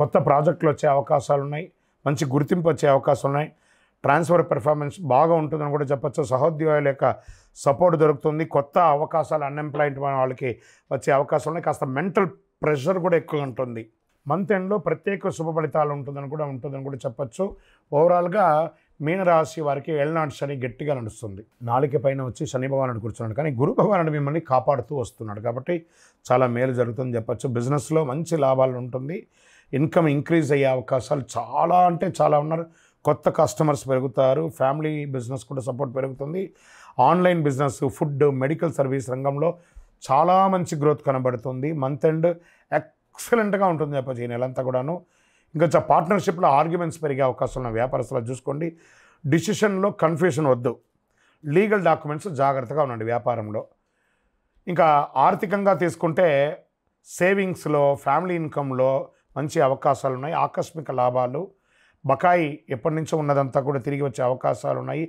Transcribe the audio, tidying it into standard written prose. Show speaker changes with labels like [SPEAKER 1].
[SPEAKER 1] కొత్త ప్రాజెక్టులు వచ్చే అవకాశాలు ఉన్నాయి, మంచి గుర్తింపు వచ్చే అవకాశాలు ఉన్నాయి, ట్రాన్స్ఫర్ పెర్ఫార్మెన్స్ బాగా ఉంటుందని కూడా చెప్పచ్చు. సహోద్యోగుల యొక్క సపోర్ట్ దొరుకుతుంది, కొత్త అవకాశాలు అన్ఎంప్లాయిడ్ వాళ్ళకి వచ్చే అవకాశాలు ఉన్నాయి. కాస్త మెంటల్ ప్రెషర్ కూడా ఎక్కువ ఉంటుంది. మంత్ ఎండ్లో ప్రత్యేక శుభ ఫలితాలు ఉంటుందని కూడా చెప్పచ్చు. ఓవరాల్గా మీనరాశి వారికి ఏళ్ళనాటి శని గట్టిగా నడుస్తుంది. 4 పైన వచ్చి శని భగవానుడు కూర్చున్నాడు, కానీ గురు భగవానుడు మిమ్మల్ని కాపాడుతూ వస్తున్నాడు కాబట్టి చాలా మేలు జరుగుతుందని చెప్పచ్చు. బిజినెస్లో మంచి లాభాలు ఉంటుంది, ఇన్కమ్ ఇంక్రీజ్ అయ్యే అవకాశాలు చాలా అంటే చాలా ఉన్నారు. కొత్త కస్టమర్స్ పెరుగుతారు, ఫ్యామిలీ బిజినెస్ కూడా సపోర్ట్ పెరుగుతుంది. Online business, food, medical service రంగంలో చాలా మంచి గ్రోత్ కనబడుతుంది. మంత్ ఎండ్ ఎక్సలెంట్గా ఉంటుంది చెప్పచ్చు ఈ నెలంతా కూడాను. ఇంకా పార్ట్నర్షిప్లో ఆర్గ్యుమెంట్స్ పెరిగే అవకాశం ఉన్న వ్యాపారస్తులు చూసుకోండి. డిసిషన్లో కన్ఫ్యూషన్ వద్దు, లీగల్ డాక్యుమెంట్స్ జాగ్రత్తగా ఉండండి వ్యాపారంలో. ఇంకా ఆర్థికంగా తీసుకుంటే సేవింగ్స్లో, ఫ్యామిలీ ఇన్కంలో మంచి అవకాశాలు ఉన్నాయి. ఆకస్మిక లాభాలు, బకాయి ఎప్పటి నుంచో ఉన్నదంతా కూడా తిరిగి వచ్చే అవకాశాలు ఉన్నాయి.